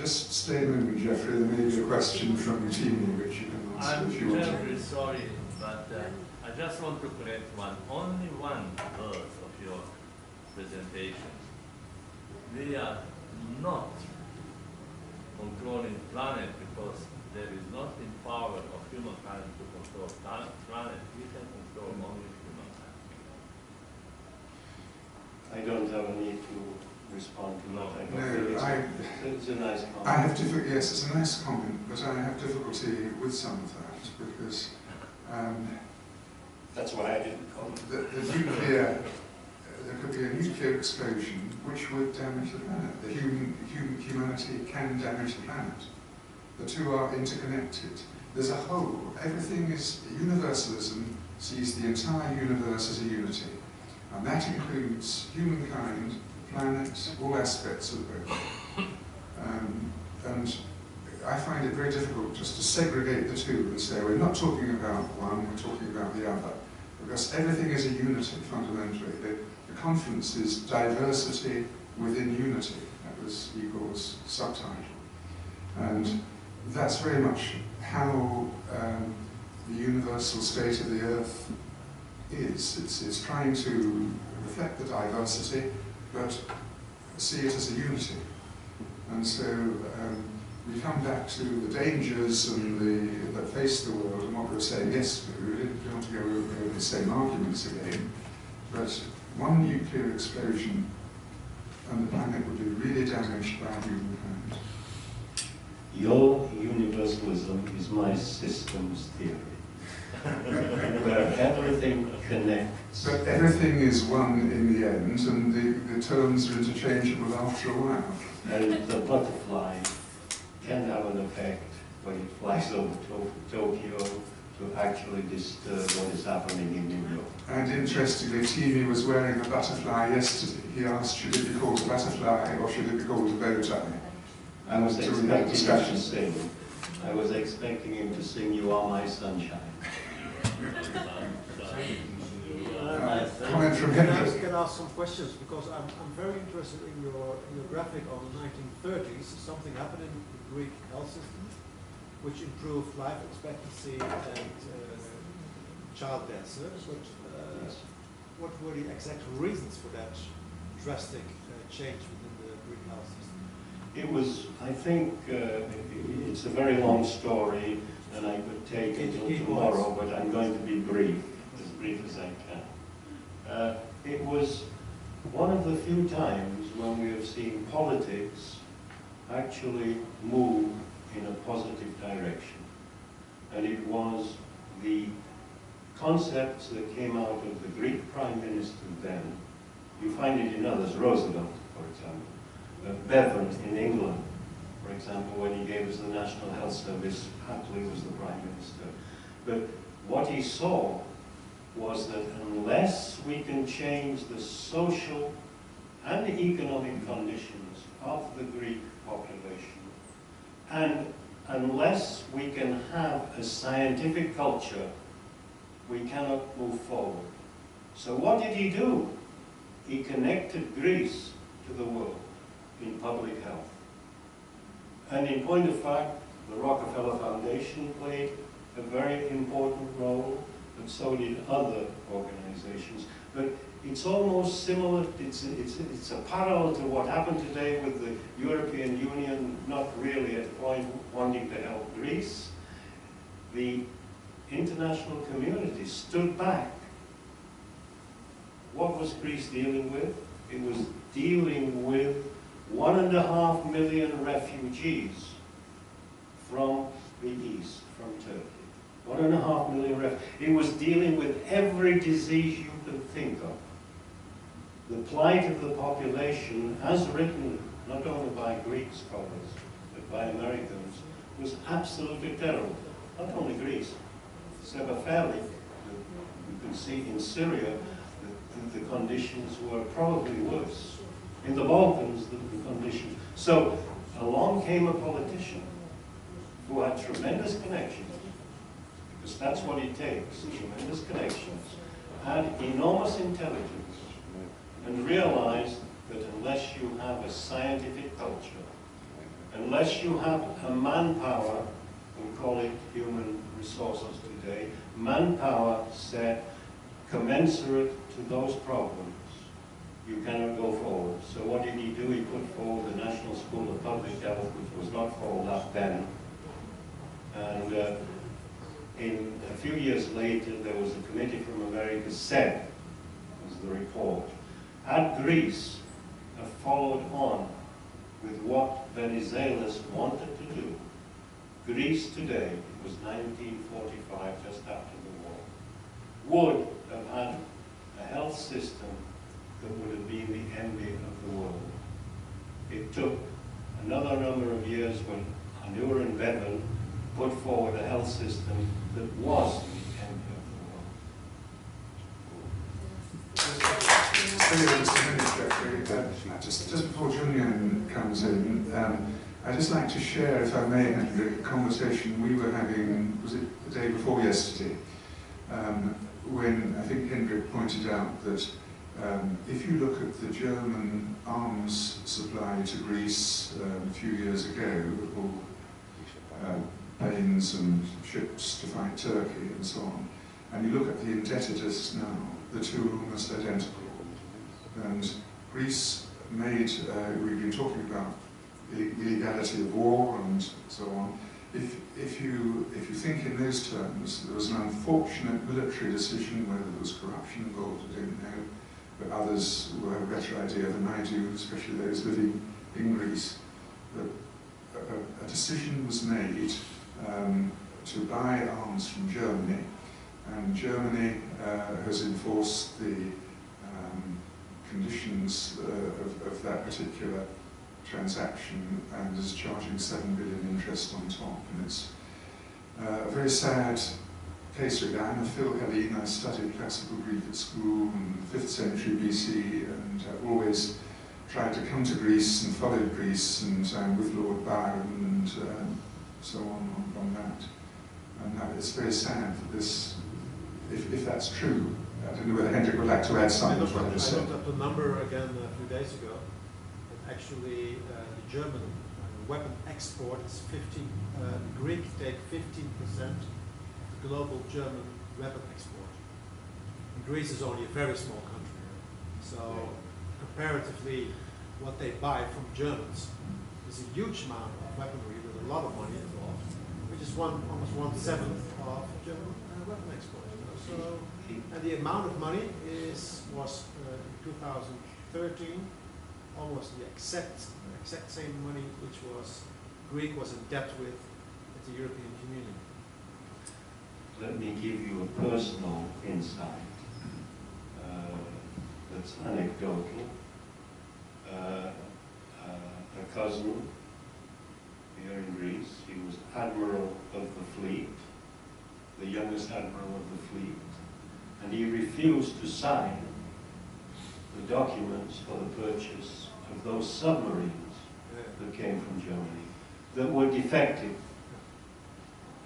just stay a moment, Jeffrey. There may be a question from Tini, which you can answer if you want to. I'm terribly sorry, but I just want to correct only one verse of your presentation. We are not controlling planet because there is not in power of humankind to control planet. We can control only humankind. I don't have a need to respond to that. No, it's a nice comment. I have difficulty. Yes, it's a nice comment, but I have difficulty with some of that because that's why I didn't comment. The nuclear, there could be a nuclear explosion which would damage the planet. Humanity can damage the planet. The two are interconnected. There's a whole. Everything is universalism sees the entire universe as a unity, and that includes humankind, planet, all aspects of both. And I find it very difficult just to segregate the two and say we're not talking about one, we're talking about the other, because everything is a unity fundamentally. The conference is diversity within unity. That was Igor's subtitle, and that's very much how the universal state of the Earth is. It's trying to reflect the diversity, but see it as a unity. And so we come back to the dangers and that face the world and what we were saying yesterday. We don't want to go over the same arguments again, but one nuclear explosion and the planet would be really damaged by humankind. Your universalism is my systems theory, where everything connects. But everything is one in the end, and the terms are interchangeable after a while. And the butterfly can have an effect when it flies over Tokyo to actually disturb what is happening in New York. And interestingly, Timi was wearing a butterfly yesterday. He asked, should it be called a butterfly or should it be called a bow tie? I was expecting him to sing. I was expecting him to sing "You Are My Sunshine." Comment from Henry. Can I ask some questions, because I'm very interested in your graphic on the 1930s. Something happened in the Greek health system which improved life expectancy and child deaths. But what were the exact reasons for that drastic change within the Greek health system? It was, I think, it's a very long story, and I could take it until tomorrow, but I'm going to be brief as I can. It was one of the few times when we have seen politics actually move in a positive direction. And it was the concepts that came out of the Greek Prime Minister then. You find it in others, Roosevelt, for example. Bevan in England, for example, when he gave us the National Health Service, Attlee was the Prime Minister. But what he saw was that unless we can change the social and the economic conditions of the Greek population, and unless we can have a scientific culture, we cannot move forward. So what did he do? He connected Greece to the world in public health. And in point of fact, the Rockefeller Foundation played a very important role, but so did other organizations. But it's almost similar, it's a parallel to what happened today with the European Union not really at a point wanting to help Greece. The international community stood back. What was Greece dealing with? It was dealing with 1.5 million refugees from the east, from Turkey. 1.5 million refugees. It was dealing with every disease you could think of. The plight of the population, as written not only by Greek scholars, but by Americans, was absolutely terrible. Not only Greece. Sebafelli, you can see in Syria, the conditions were probably worse. In the Balkans, the conditions. So along came a politician who had tremendous connections, because that's what it takes, tremendous connections, had enormous intelligence, and realized that unless you have a scientific culture, unless you have a manpower, we call it human resources today, manpower set commensurate to those problems, you cannot go forward. So what did he do? He put forward the National School of Public Health, which was not called that then. And a few years later, there was a committee from America said, was the report, had Greece followed on with what Venizelos wanted to do, Greece today, it was 1945, just after the war, would have had a health system that would have been the envy of the world. It took another number of years when Anur and Bevan put forward a health system that was the envy of the world. Just before Julian comes in, I'd just like to share, if I may, a conversation we were having, was it the day before yesterday, when I think Hendrik pointed out that if you look at the German arms supply to Greece a few years ago, all planes and ships to fight Turkey and so on, and you look at the indebtedness now, the two are almost identical. And Greece made, we've been talking about illegality of war and so on. If you think in those terms, there was an unfortunate military decision, whether there was corruption involved, I don't know, but others will have a better idea than I do, especially those living in Greece, that a decision was made to buy arms from Germany, and Germany has enforced the conditions of that particular transaction and is charging 7 billion interest on top. And it's a very sad case really. I'm a Phil Helene, I studied classical Greek at school in the 5th century BC, and I've always tried to come to Greece and followed Greece, and I'm with Lord Byron and so on that. And it's very sad that this, if that's true, I don't know whether Hendrik would like to add something to what I just said. I looked up the number again a few days ago. Actually, the German weapon export is 15, the Greek take 15% of the global German weapon export. And Greece is only a very small country. So comparatively, what they buy from Germans is a huge amount of weaponry with a lot of money involved, which is almost 1/7 of German weapon export. So, and the amount of money was in 2013 almost the exact same money which Greece was in debt with at the European Community. Let me give you a personal insight that's anecdotal. A cousin here in Greece, he was Admiral of the Fleet, the youngest Admiral of the Fleet, and he refused to sign the documents for the purchase of those submarines that came from Germany that were defective.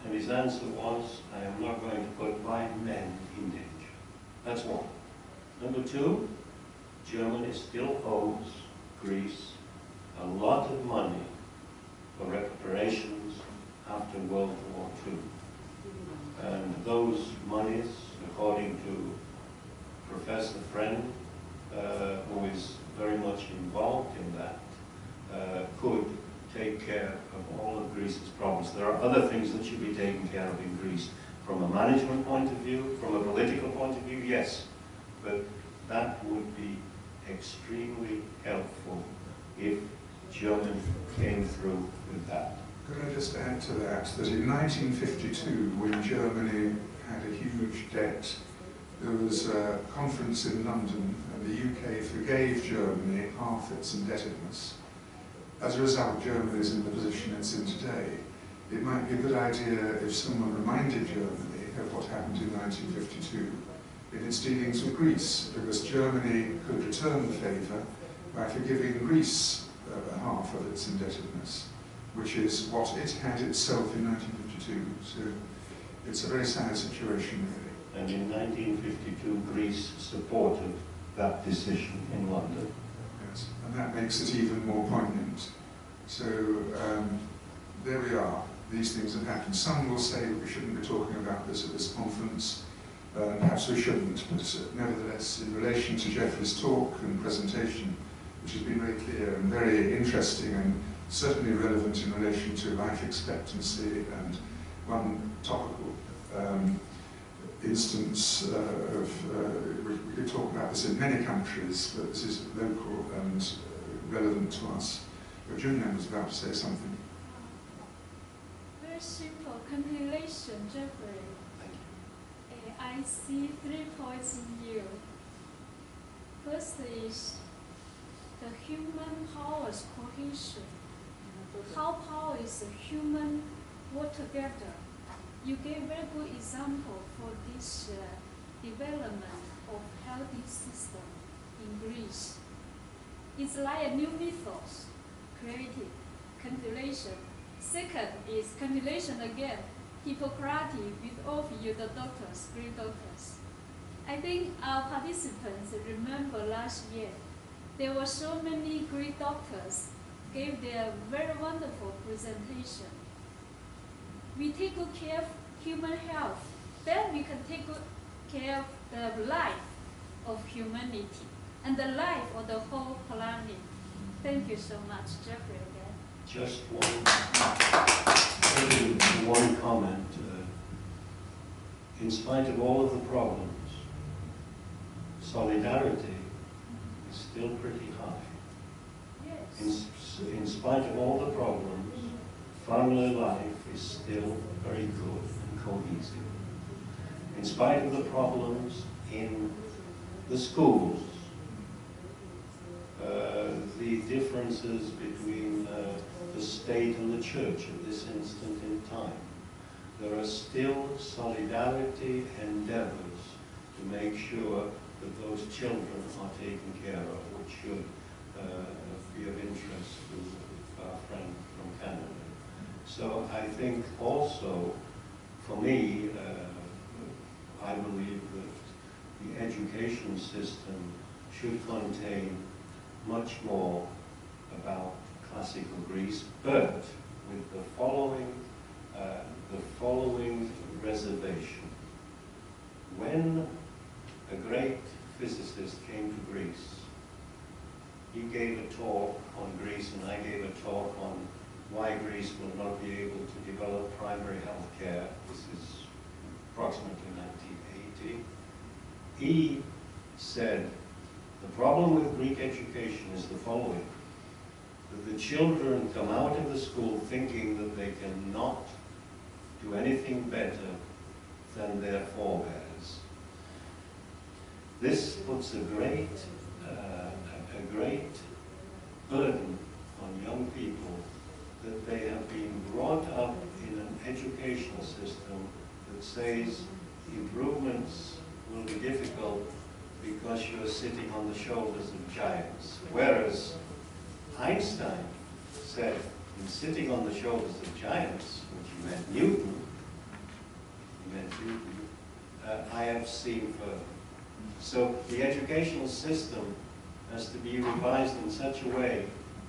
And his answer was, I am not going to put my men in danger. That's one. Number two, Germany still owes Greece a lot of money for reparations after World War II. And those monies, according to Professor Friend, who is very much involved in that, could take care of all of Greece's problems. There are other things that should be taken care of in Greece. From a management point of view, from a political point of view, yes. But that would be extremely helpful if Germany came through with that. Could I just add to that, that in 1952, when Germany had a huge debt, there was a conference in London, and the UK forgave Germany half its indebtedness. As a result, Germany is in the position it's in today. It might be a good idea if someone reminded Germany of what happened in 1952 in its dealings with Greece, because Germany could return the favour by forgiving Greece half of its indebtedness, which is what it had itself in 1952. So it's a very sad situation, really. And in 1952, Greece supported that decision in London. Yes, and that makes it even more poignant. So there we are. These things have happened. Some will say we shouldn't be talking about this at this conference. Perhaps we shouldn't, but nevertheless, in relation to Geoffrey's talk and presentation, which has been very clear and very interesting and certainly relevant in relation to life expectancy, and one topical instance we could talk about this in many countries, but this is local and relevant to us. But Julian was about to say something. Very simple continuation, Geoffrey. I see 3 points in you. First is the human powers cohesion. How power is human work together. You gave very good example for this development of healthy system in Greece. It's like a new mythos created, continuation. Second is continuation again. Hippocrates, with all of you, the doctors, Greek doctors. I think our participants remember last year, there were so many Greek doctors gave their very wonderful presentation. We take good care of human health, then we can take good care of the life of humanity and the life of the whole planet. Thank you so much, Geoffrey, again. Just one comment. In spite of all of the problems, solidarity is still pretty high. Yes. In spite of all the problems, family life is still very good and cohesive. In spite of the problems in the schools, the differences between the state and the church at this instant in time, there are still solidarity endeavors to make sure that those children are taken care of, which should be of interest to our friend from Canada. So I think also, for me, I believe that the education system should contain much more about classical Greece, but with the following reservation. When a great physicist came to Greece, he gave a talk on Greece, and I gave a talk on why Greece will not be able to develop primary health care. This is approximately 1980. He said, the problem with Greek education is the following, that the children come out of the school thinking that they cannot do anything better than their forebears. This puts a great burden on young people that they have been brought up in an educational system that says improvements will be difficult because you're sitting on the shoulders of giants. Whereas Einstein said, in sitting on the shoulders of giants, which he meant Newton, I have seen further. So the educational system has to be revised in such a way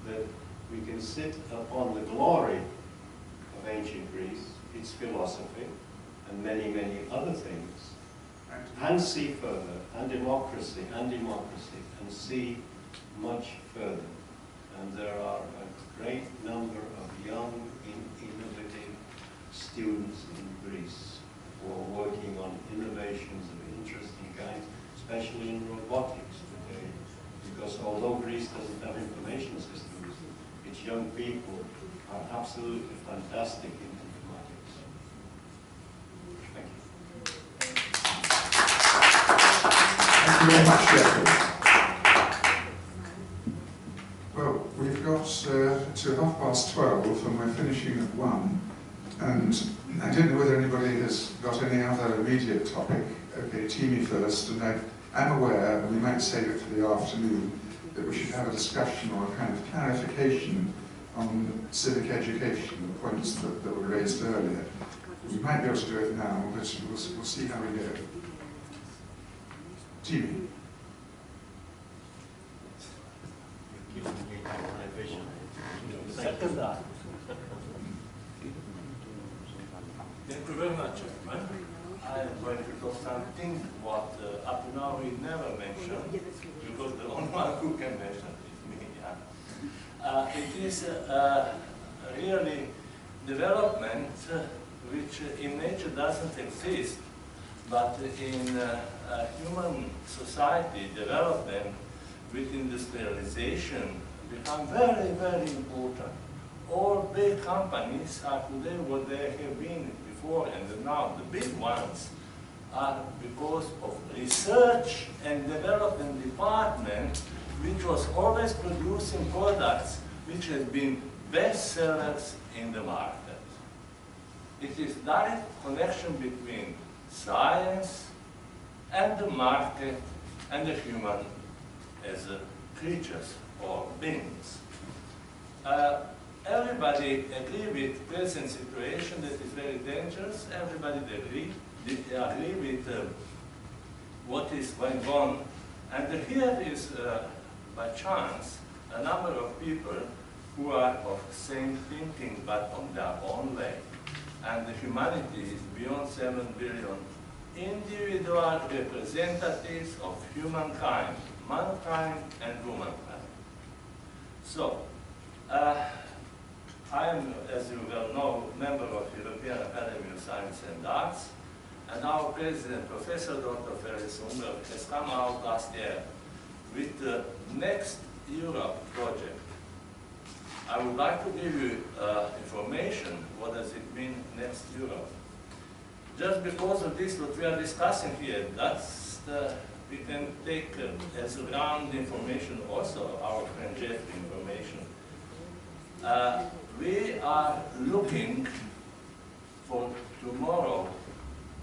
that we can sit upon the glory of ancient Greece, its philosophy, and many, many other things, and see further, and democracy, and see much further. And there are a great number of young, innovative students in Greece who are working on innovations of interesting kinds, especially in robotics today. Because although Greece doesn't have information systems, its young people are absolutely fantastic in informatics. Thank you. Thank you very much, Geoffrey. Well, we've got to 12:30 and we're finishing at 1. And I don't know whether anybody has got any other immediate topic. Okay, Timi first, and I'm aware, and we might save it for the afternoon, that we should have a discussion or a kind of clarification on civic education, the points that were raised earlier. We might be able to do it now, but we'll see how we go. Timi. My vision. Second. Thank you very much, Chairman. I am going to do something what up to now we never mentioned, because the only one who can mention is me. Yeah. It is really development which in nature doesn't exist, but in human society, development with industrialization become very, very important. All big companies are today what they have been before, and now the big ones are because of research and development department, which was always producing products which have been best sellers in the market. It is direct connection between science and the market and the human as creatures or beings. Everybody agree with present situation that is very dangerous. Everybody agree with what is going on. And here is, by chance, a number of people who are of same thinking but on their own way. And humanity is beyond 7 billion individual representatives of humankind, mankind and womankind. So, I am, as you well know, member of European Academy of Science and Arts, and our president, Professor Dr. Felix Unger, has come out last year with the Next Europe project. I would like to give you information, what does it mean, Next Europe? Just because of this, what we are discussing here, that's we can take as ground information also, our friend Jeff information. We are looking for tomorrow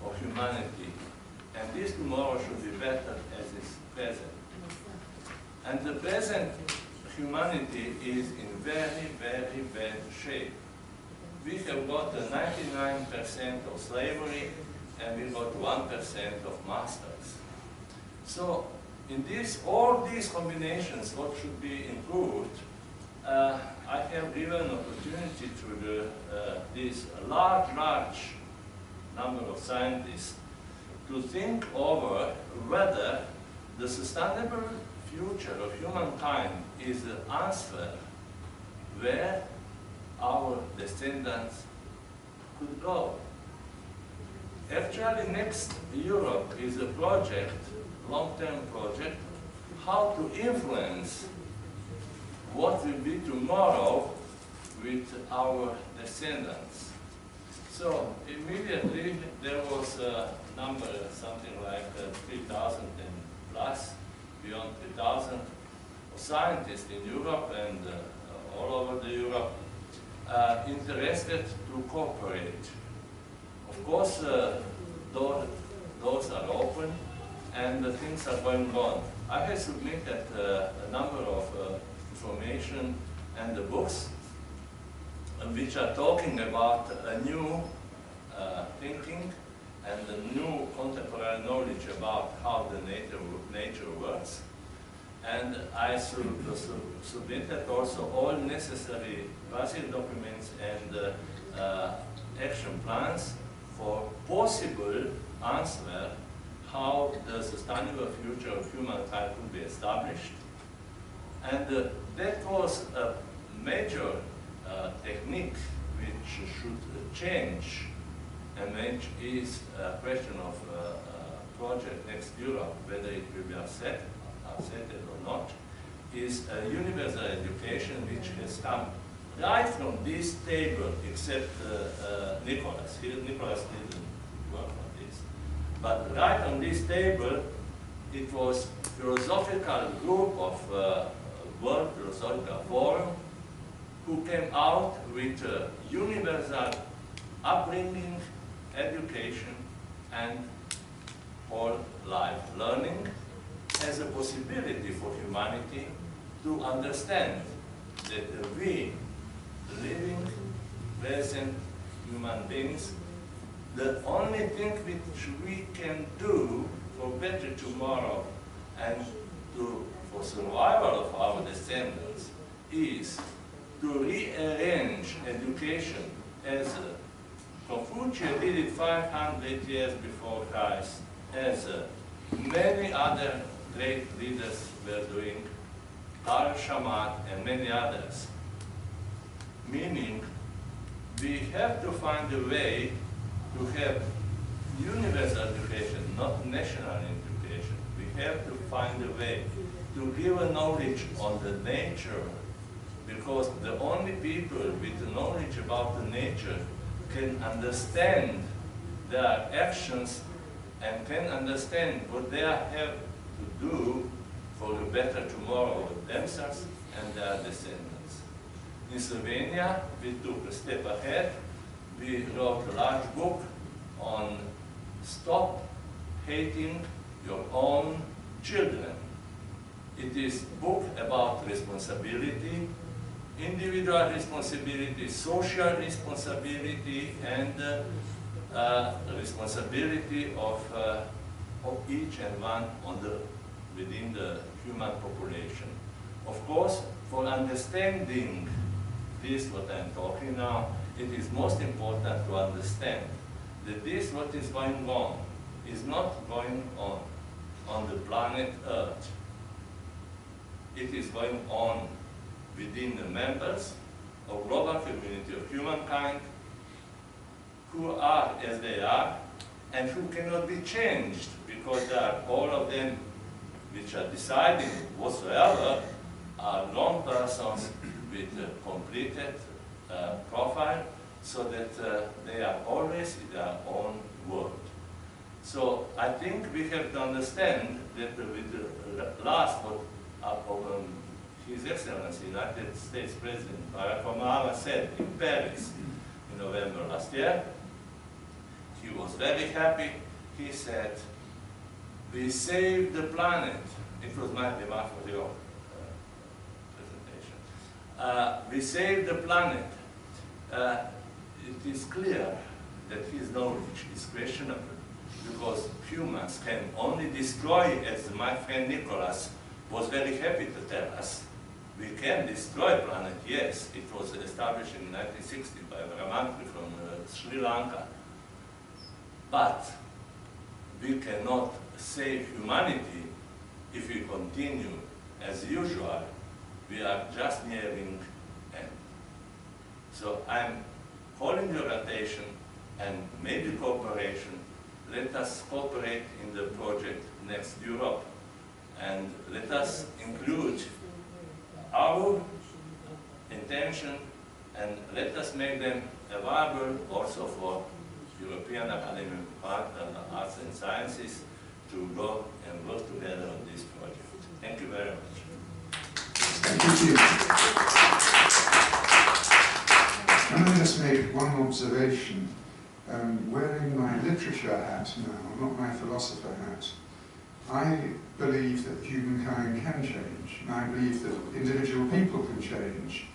of humanity, and this tomorrow should be better as is present. And the present humanity is in very, very bad shape. We have got 99% of slavery, and we got 1% of masters. So, in all these combinations, what should be improved, I have given opportunity to this large number of scientists to think over whether the sustainable future of humankind is the answer where our descendants could go. Actually, Next Europe is a project, long-term project, how to influence what will be tomorrow with our descendants. So immediately there was a number, something like 3,000 and plus, beyond 3,000 scientists in Europe and all over the Europe interested to cooperate. Of course, doors are open and things are going on. I have submitted a number of information and the books which are talking about a new thinking and a new contemporary knowledge about how the nature works. And I submitted also all necessary basic documents and action plans for possible answer how the sustainable future of humankind could be established. And that was a major technique which should change, and which is a question of project Next Europe, whether it will be accepted or not, is a universal education which has come right from this table, except Nicholas. Nicholas didn't work on this. But right on this table, it was philosophical group of World Philosophical Forum who came out with universal upbringing, education, and whole life learning as a possibility for humanity to understand that we, living, present human beings, the only thing which we can do for better tomorrow and for survival of our descendants is to rearrange education as Confucius did it 500 years before Christ, as many other great leaders were doing, Al Shamat and many others. Meaning, we have to find a way to have universal education, not national education. We have to find a way to give a knowledge on the nature, because the only people with the knowledge about the nature can understand their actions and can understand what they have to do for a better tomorrow of themselves and their descendants. In Slovenia, we took a step ahead. We wrote a large book on Stop Hating Your Own Children. It is a book about responsibility, individual responsibility, social responsibility, and responsibility of each and one within the human population. Of course, for understanding this, what I'm talking now, it is most important to understand that this, what is going on, is not going on the planet Earth. It is going on within the members of global community of humankind, who are as they are and who cannot be changed, because they are all of them which are deciding whatsoever are grown persons with a completed profile, so that they are always in their own world. So I think we have to understand that with the last of His Excellency, United States President Barack Obama said in Paris in November last year, he was very happy. He said, "We saved the planet." It was my remark for your presentation. We saved the planet. It is clear that his knowledge is questionable, because humans can only destroy, as my friend Nicholas was very happy to tell us. We can destroy planet, yes. It was established in 1960 by Ramanthi from Sri Lanka. But we cannot save humanity if we continue as usual. We are just nearing end. So I'm calling your attention and maybe cooperation. Let us cooperate in the project Next Europe, and let us include our intention, and let us make them available also for European Academy of Arts and Sciences to go and work together on this project. Thank you very much. Thank you, Chief. Can I just make one observation? Wearing my literature hat now, not my philosopher hat, I believe that humankind can change, and I believe that individual people can change.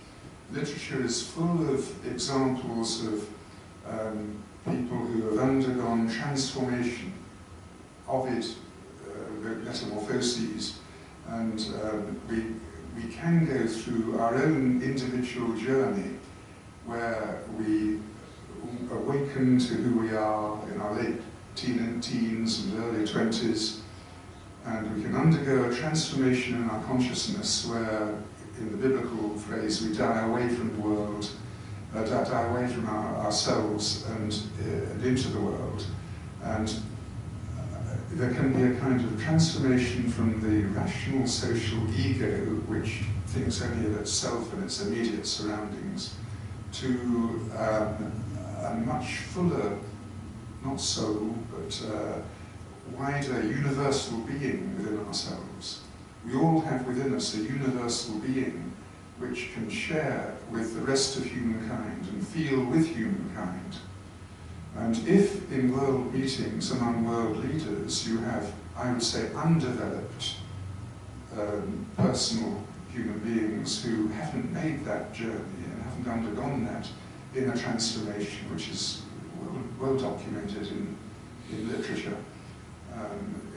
Literature is full of examples of people who have undergone transformation, Ovid, metamorphoses, and we can go through our own individual journey where we awaken to who we are in our late teens and early 20s, and we can undergo a transformation in our consciousness where, in the biblical phrase, we die away from the world, die away from ourselves and into the world. And there can be a kind of transformation from the rational social ego, which thinks only of itself and its immediate surroundings, to a much fuller, not soul, but wider universal being within ourselves. We all have within us a universal being which can share with the rest of humankind and feel with humankind. And if in world meetings among world leaders you have, I would say, undeveloped personal human beings who haven't made that journey and haven't undergone that inner transformation, which is well documented in literature,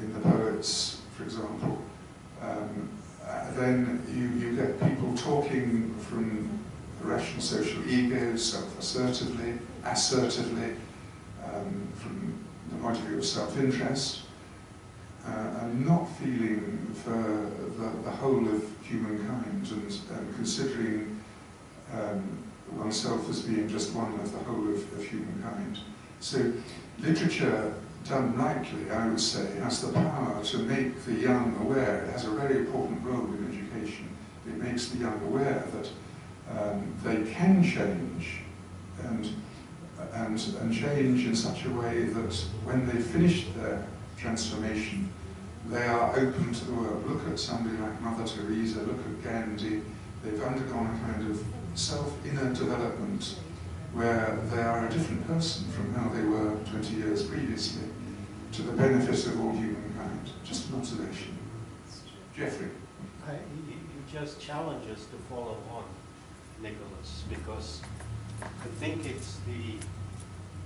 in the poets, for example, then you get people talking from rational social ego, self-assertively, assertively, from the point of view of self-interest, and not feeling for the whole of humankind and considering oneself as being just one of the whole of humankind. So literature, done rightly, I would say, has the power to make the young aware. It has a very important role in education. It makes the young aware that they can change and change in such a way that when they've finished their transformation, they are open to the world. Look at somebody like Mother Teresa, look at Gandhi. They've undergone a kind of self-inner development where they are a different person from how they were 20 years previously, to the benefit of all humankind. Just an observation. Jeffrey. You just challenge us to follow on, Nicholas, because I think it's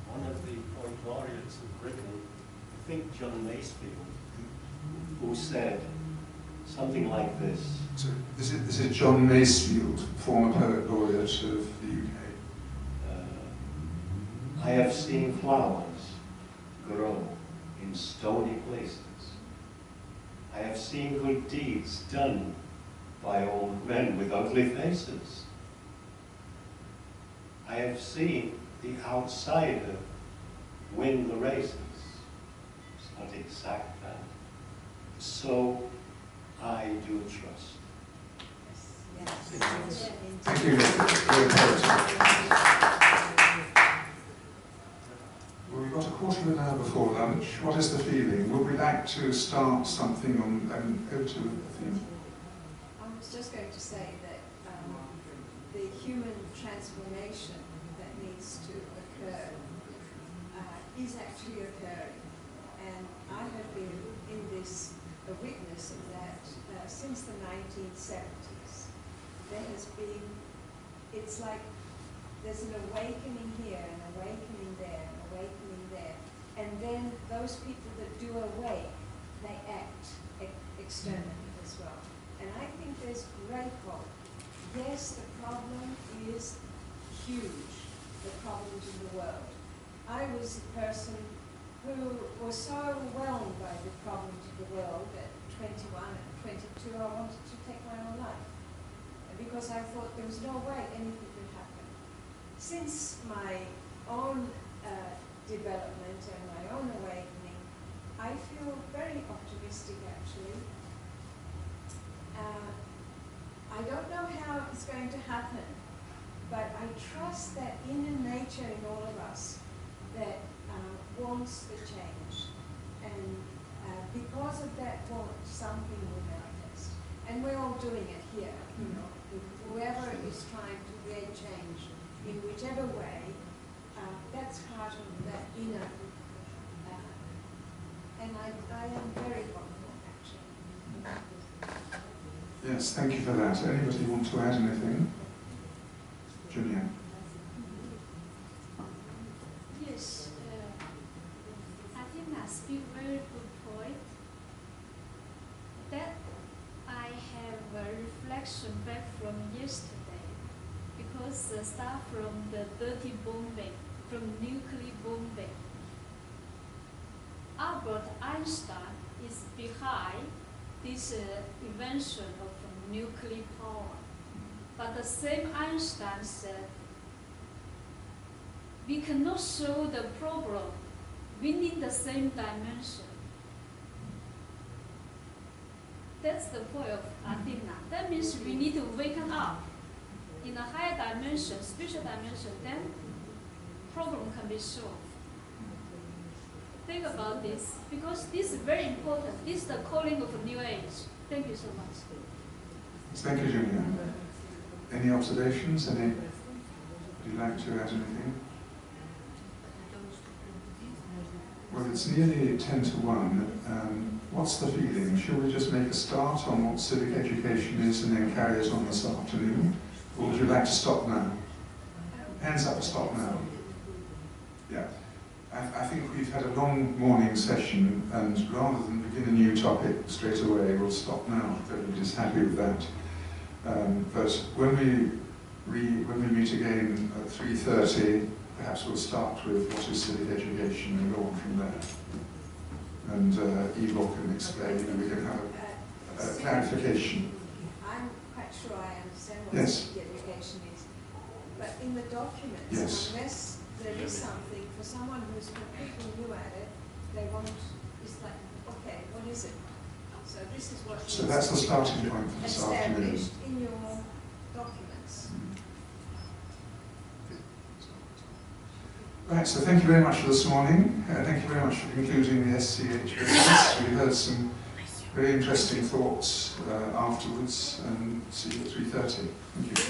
one of the point laureates of Britain, I think John Masefield, who said something like this. So this is John Masefield, former poet laureate of the UK. I have seen flowers grow in stony places. I have seen good deeds done by old men with ugly faces. I have seen the outsider win the races. It's not exact that. So I do trust. Yes. Thank you. Well, we've got a quarter of an hour before lunch. What is the feeling? Would we like to start something on and go to a theme? I was just going to say that the human transformation that needs to occur is actually occurring. And I have been a witness of that since the 1970s. There has been, it's like there's an awakening here, an awakening there, an awakening there. And then those people that do awake, they act externally as well. And I think there's great hope. Yes, the problem is huge, the problems in the world. I was a person who was so overwhelmed by the problems of the world at 21 and 22, I wanted to take my own life. Because I thought there was no way anything could happen. Since my own development and my own awakening, I feel very optimistic actually. I don't know how it's going to happen, but I trust that inner nature in all of us that wants the change. And because of that want, something will manifest. And we're all doing it here, you know. Whoever is trying to create change in whichever way, that's part of that inner. And I am very hopeful, actually. Yes, thank you for that. Anybody want to add anything? Julian. Yes, I think that's a very good point. That I have a reflection back from yesterday, because the stuff from the dirty bombing, from nuclear bombing. Albert Einstein is behind this invention of nuclear power. But the same Einstein said, we cannot solve the problem within the same dimension. That's the point of Athena. That means we need to wake up in a higher dimension, spiritual dimension, then problem can be solved. Think about this, because this is very important. This is the calling of a new age. Thank you so much. Thank you, Julian. Any observations? Would you like to add anything? Well, it's nearly 10 to 1. What's the feeling? Shall we just make a start on what civic education is and then carry it on this afternoon? Or would you like to stop now? Hands up to stop now. Yeah. I think we've had a long morning session, and rather than begin a new topic straight away, we'll stop now. Everybody's happy with that. But when we when we meet again at 3:30, perhaps we'll start with what is civic education and go on from there. And Igor can explain, and we can have a clarification. I'm quite sure I understand what Yes. civic education is, but in the documents, Yes. unless there is something for someone who's completely new at it, they won't. It's like, okay, what is it? So this is what. So that's the starting point for this afternoon. Established in your documents. Right, so thank you very much for this morning. Thank you very much for concluding the SCH business. We heard some very interesting thoughts afterwards, and see you at 3:30. Thank you.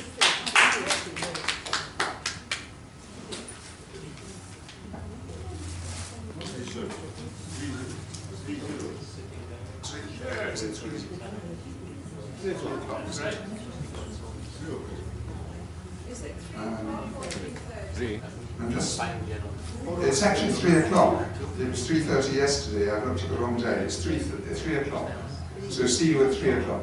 Is it 3 o'clock or 3:30? I'm just, it's actually 3 o'clock. It was 3:30 yesterday. I looked at the wrong day. It's 3 o'clock. So see you at 3 o'clock.